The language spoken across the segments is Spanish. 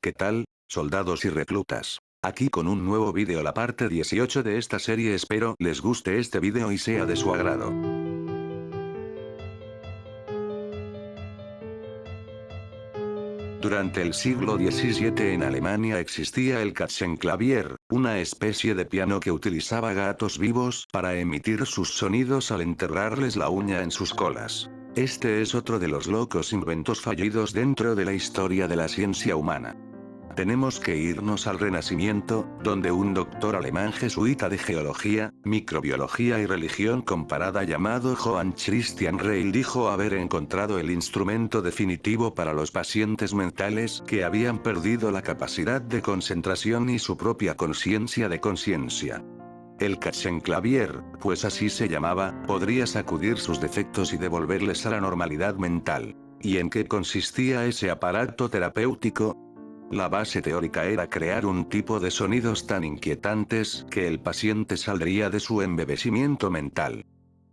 ¿Qué tal, soldados y reclutas? Aquí con un nuevo vídeo, la parte 18 de esta serie. Espero les guste este vídeo y sea de su agrado. Durante el siglo XVII en Alemania existía el Katzenklavier, una especie de piano que utilizaba gatos vivos para emitir sus sonidos al enterrarles la uña en sus colas. Este es otro de los locos inventos fallidos dentro de la historia de la ciencia humana. Tenemos que irnos al Renacimiento, donde un doctor alemán jesuita de geología, microbiología y religión comparada llamado Johann Christian Reil dijo haber encontrado el instrumento definitivo para los pacientes mentales que habían perdido la capacidad de concentración y su propia conciencia de conciencia. El Katzenklavier, pues así se llamaba, podría sacudir sus defectos y devolverles a la normalidad mental. ¿Y en qué consistía ese aparato terapéutico? La base teórica era crear un tipo de sonidos tan inquietantes que el paciente saldría de su embebecimiento mental.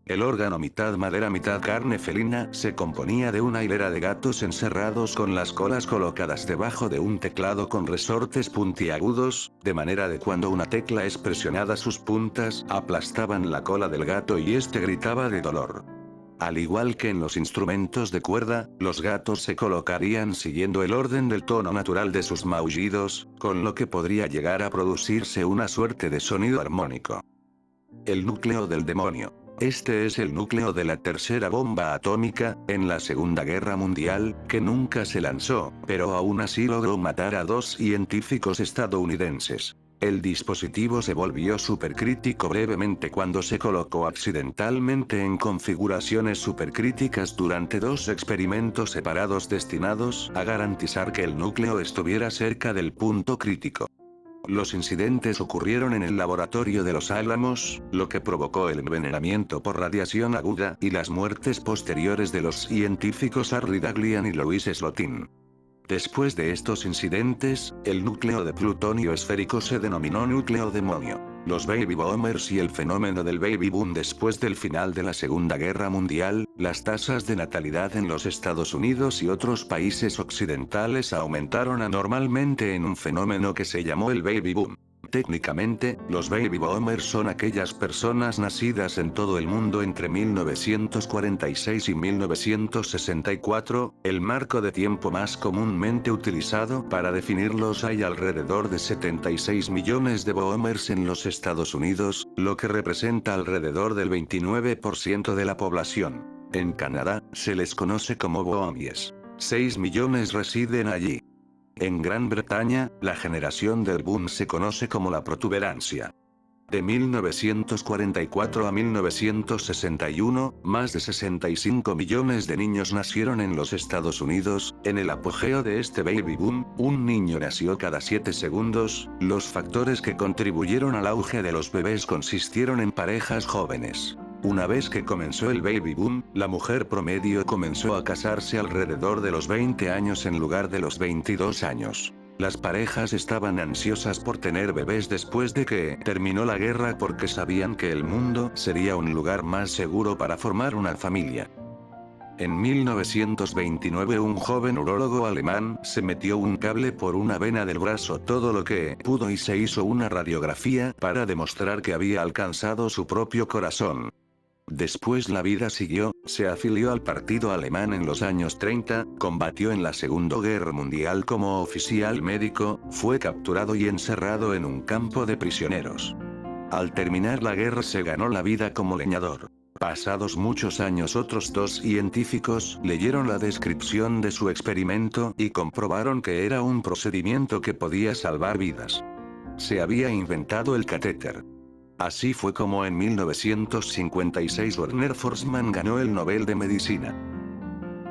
El órgano mitad madera mitad carne felina se componía de una hilera de gatos encerrados con las colas colocadas debajo de un teclado con resortes puntiagudos, de manera de cuando una tecla es presionada sus puntas aplastaban la cola del gato y este gritaba de dolor. Al igual que en los instrumentos de cuerda, los gatos se colocarían siguiendo el orden del tono natural de sus maullidos, con lo que podría llegar a producirse una suerte de sonido armónico. El núcleo del demonio. Este es el núcleo de la tercera bomba atómica, en la Segunda Guerra Mundial, que nunca se lanzó, pero aún así logró matar a 2 científicos estadounidenses. El dispositivo se volvió supercrítico brevemente cuando se colocó accidentalmente en configuraciones supercríticas durante 2 experimentos separados destinados a garantizar que el núcleo estuviera cerca del punto crítico. Los incidentes ocurrieron en el laboratorio de Los Álamos, lo que provocó el envenenamiento por radiación aguda y las muertes posteriores de los científicos Harry Daghlian y Louis Slotin. Después de estos incidentes, el núcleo de plutonio esférico se denominó núcleo demonio. Los baby boomers y el fenómeno del baby boom. Después del final de la Segunda Guerra Mundial, las tasas de natalidad en los Estados Unidos y otros países occidentales aumentaron anormalmente en un fenómeno que se llamó el baby boom. Técnicamente, los baby boomers son aquellas personas nacidas en todo el mundo entre 1946 y 1964, el marco de tiempo más comúnmente utilizado para definirlos. Hay alrededor de 76 millones de boomers en los Estados Unidos, lo que representa alrededor del 29% de la población. En Canadá, se les conoce como boomies. 6 millones residen allí. En Gran Bretaña, la generación del boom se conoce como la protuberancia. De 1944 a 1961, más de 65 millones de niños nacieron en los Estados Unidos. En el apogeo de este baby boom, un niño nació cada 7 segundos. Los factores que contribuyeron al auge de los bebés consistieron en parejas jóvenes. Una vez que comenzó el baby boom, la mujer promedio comenzó a casarse alrededor de los 20 años en lugar de los 22 años. Las parejas estaban ansiosas por tener bebés después de que terminó la guerra porque sabían que el mundo sería un lugar más seguro para formar una familia. En 1929 un joven urólogo alemán se metió un cable por una vena del brazo todo lo que pudo y se hizo una radiografía para demostrar que había alcanzado su propio corazón. Después la vida siguió, se afilió al partido alemán en los años 30, combatió en la Segunda Guerra Mundial como oficial médico, fue capturado y encerrado en un campo de prisioneros. Al terminar la guerra se ganó la vida como leñador. Pasados muchos años otros 2 científicos leyeron la descripción de su experimento y comprobaron que era un procedimiento que podía salvar vidas. Se había inventado el catéter. Así fue como en 1956 Werner Forssmann ganó el Nobel de Medicina.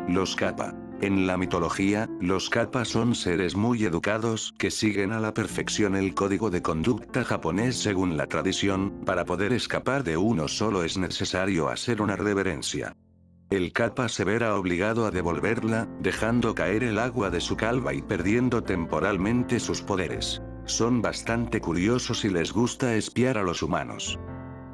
Los Kappa. En la mitología, los Kappa son seres muy educados que siguen a la perfección el código de conducta japonés según la tradición. Para poder escapar de uno solo es necesario hacer una reverencia. El Kappa se verá obligado a devolverla, dejando caer el agua de su calva y perdiendo temporalmente sus poderes. Son bastante curiosos y les gusta espiar a los humanos.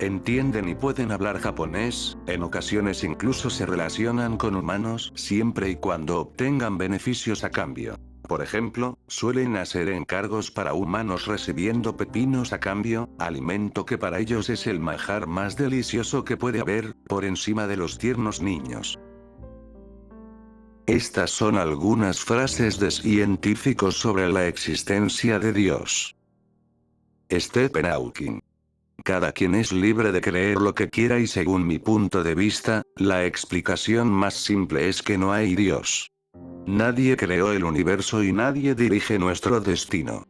Entienden y pueden hablar japonés, en ocasiones incluso se relacionan con humanos siempre y cuando obtengan beneficios a cambio. Por ejemplo, suelen hacer encargos para humanos recibiendo pepinos a cambio, alimento que para ellos es el manjar más delicioso que puede haber, por encima de los tiernos niños. Estas son algunas frases de científicos sobre la existencia de Dios. Stephen Hawking. Cada quien es libre de creer lo que quiera y según mi punto de vista, la explicación más simple es que no hay Dios. Nadie creó el universo y nadie dirige nuestro destino.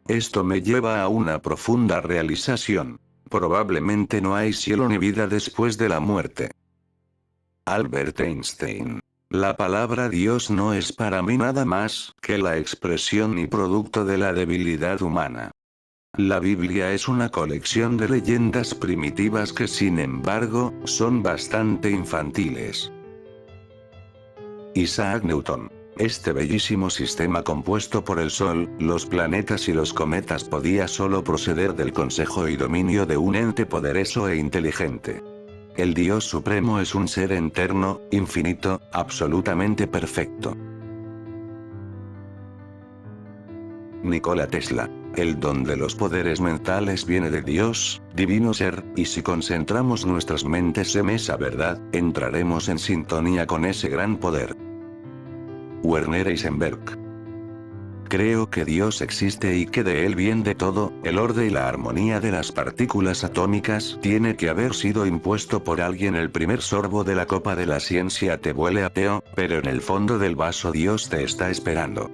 Esto me lleva a una profunda realización. Probablemente no hay cielo ni vida después de la muerte. Albert Einstein. La palabra Dios no es para mí nada más que la expresión y producto de la debilidad humana. La Biblia es una colección de leyendas primitivas que sin embargo, son bastante infantiles. Isaac Newton. Este bellísimo sistema compuesto por el Sol, los planetas y los cometas podía solo proceder del consejo y dominio de un ente poderoso e inteligente. El Dios Supremo es un ser eterno, infinito, absolutamente perfecto. Nikola Tesla. El don de los poderes mentales viene de Dios, divino ser, y si concentramos nuestras mentes en esa verdad, entraremos en sintonía con ese gran poder. Werner Heisenberg. Creo que Dios existe y que de él viene todo, el orden y la armonía de las partículas atómicas tiene que haber sido impuesto por alguien. El primer sorbo de la copa de la ciencia te vuelve ateo, pero en el fondo del vaso Dios te está esperando.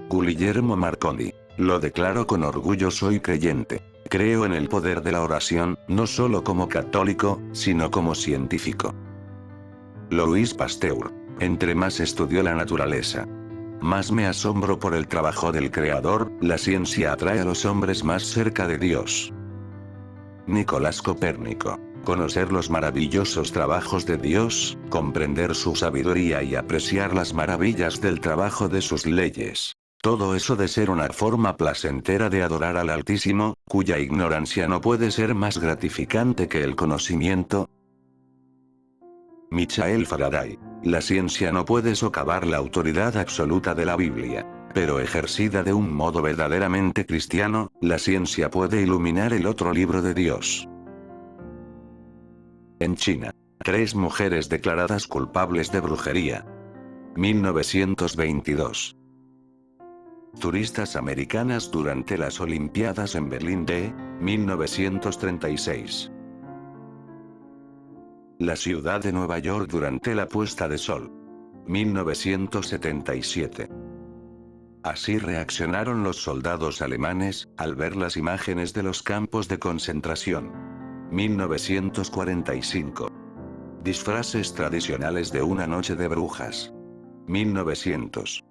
Guillermo Marconi. Lo declaro con orgullo, soy creyente. Creo en el poder de la oración, no solo como católico, sino como científico. Louis Pasteur. Entre más estudio la naturaleza, más me asombro por el trabajo del Creador. La ciencia atrae a los hombres más cerca de Dios. Nicolás Copérnico. Conocer los maravillosos trabajos de Dios, comprender su sabiduría y apreciar las maravillas del trabajo de sus leyes. Todo eso de ser una forma placentera de adorar al Altísimo, cuya ignorancia no puede ser más gratificante que el conocimiento. Michael Faraday. La ciencia no puede socavar la autoridad absoluta de la Biblia. Pero ejercida de un modo verdaderamente cristiano, la ciencia puede iluminar el otro libro de Dios. En China. 3 mujeres declaradas culpables de brujería. 1922. Turistas americanas durante las Olimpiadas en Berlín de 1936. La ciudad de Nueva York durante la puesta de sol. 1977. Así reaccionaron los soldados alemanes, al ver las imágenes de los campos de concentración. 1945. Disfraces tradicionales de una noche de brujas. 1900.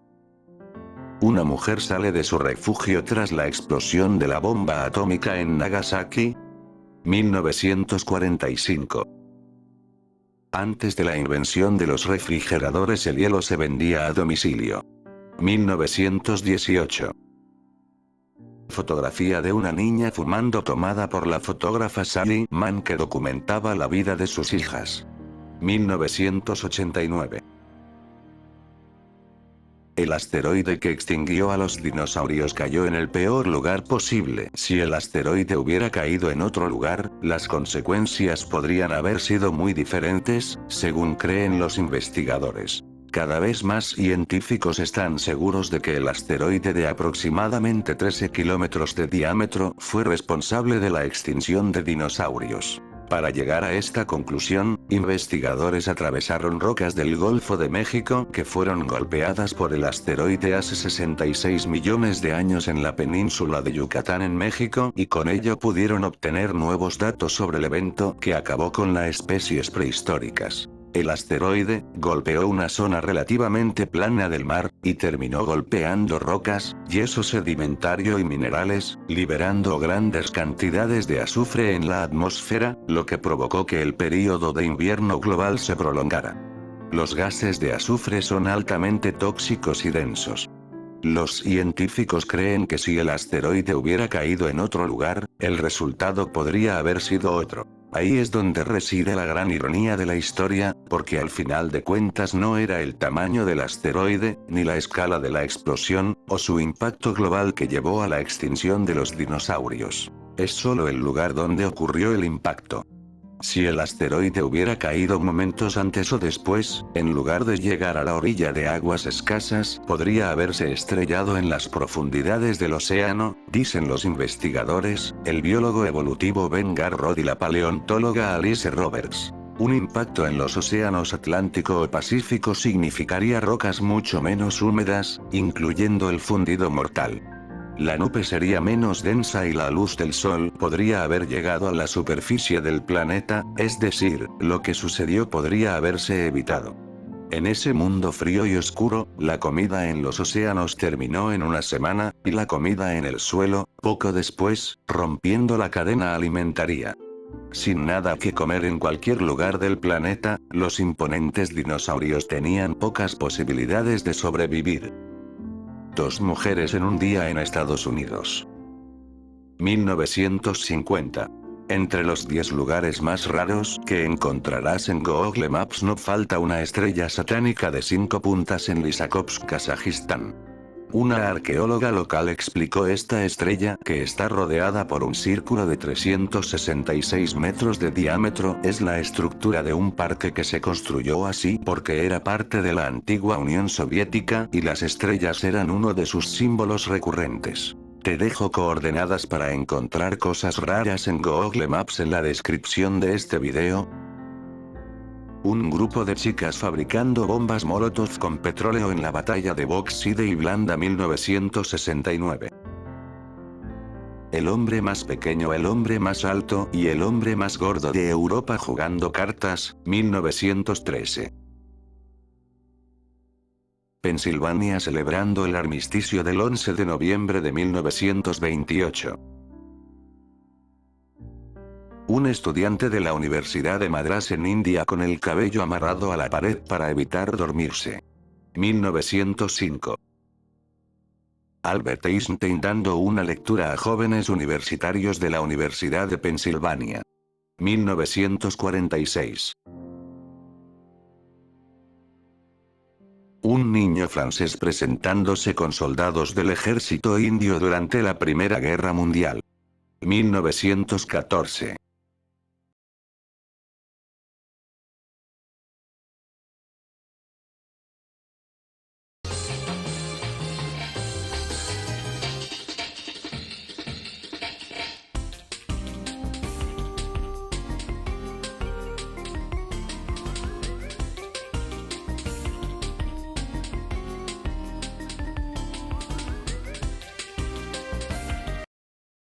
Una mujer sale de su refugio tras la explosión de la bomba atómica en Nagasaki. 1945. Antes de la invención de los refrigeradores el hielo se vendía a domicilio. 1918. Fotografía de una niña fumando tomada por la fotógrafa Sally Mann que documentaba la vida de sus hijas. 1989. El asteroide que extinguió a los dinosaurios cayó en el peor lugar posible. Si el asteroide hubiera caído en otro lugar, las consecuencias podrían haber sido muy diferentes, según creen los investigadores. Cada vez más científicos están seguros de que el asteroide de aproximadamente 13 kilómetros de diámetro fue responsable de la extinción de dinosaurios. Para llegar a esta conclusión, investigadores atravesaron rocas del Golfo de México que fueron golpeadas por el asteroide hace 66 millones de años en la península de Yucatán en México y con ello pudieron obtener nuevos datos sobre el evento que acabó con las especies prehistóricas. El asteroide golpeó una zona relativamente plana del mar, y terminó golpeando rocas, yeso sedimentario y minerales, liberando grandes cantidades de azufre en la atmósfera, lo que provocó que el período de invierno global se prolongara. Los gases de azufre son altamente tóxicos y densos. Los científicos creen que si el asteroide hubiera caído en otro lugar, el resultado podría haber sido otro. Ahí es donde reside la gran ironía de la historia, porque al final de cuentas no era el tamaño del asteroide, ni la escala de la explosión, o su impacto global que llevó a la extinción de los dinosaurios. Es solo el lugar donde ocurrió el impacto. Si el asteroide hubiera caído momentos antes o después, en lugar de llegar a la orilla de aguas escasas, podría haberse estrellado en las profundidades del océano, dicen los investigadores, el biólogo evolutivo Ben Garrod y la paleontóloga Alice Roberts. Un impacto en los océanos Atlántico o Pacífico significaría rocas mucho menos húmedas, incluyendo el fundido mortal. La nube sería menos densa y la luz del sol podría haber llegado a la superficie del planeta, es decir, lo que sucedió podría haberse evitado. En ese mundo frío y oscuro, la comida en los océanos terminó en una semana, y la comida en el suelo, poco después, rompiendo la cadena alimentaria. Sin nada que comer en cualquier lugar del planeta, los imponentes dinosaurios tenían pocas posibilidades de sobrevivir. 2 mujeres en un día en Estados Unidos. 1950. Entre los 10 lugares más raros que encontrarás en Google Maps no falta una estrella satánica de 5 puntas en Lysakovsk, Kazajistán. Una arqueóloga local explicó esta estrella, que está rodeada por un círculo de 366 metros de diámetro, es la estructura de un parque que se construyó así porque era parte de la antigua Unión Soviética, y las estrellas eran uno de sus símbolos recurrentes. Te dejo coordenadas para encontrar cosas raras en Google Maps en la descripción de este video. Un grupo de chicas fabricando bombas Molotov con petróleo en la batalla de Bauxite y Blanda 1969. El hombre más pequeño, el hombre más alto y el hombre más gordo de Europa jugando cartas, 1913. Pensilvania celebrando el armisticio del 11 de noviembre de 1928. Un estudiante de la Universidad de Madras en India con el cabello amarrado a la pared para evitar dormirse. 1905. Albert Einstein dando una lectura a jóvenes universitarios de la Universidad de Pensilvania. 1946. Un niño francés presentándose con soldados del ejército indio durante la Primera Guerra Mundial. 1914.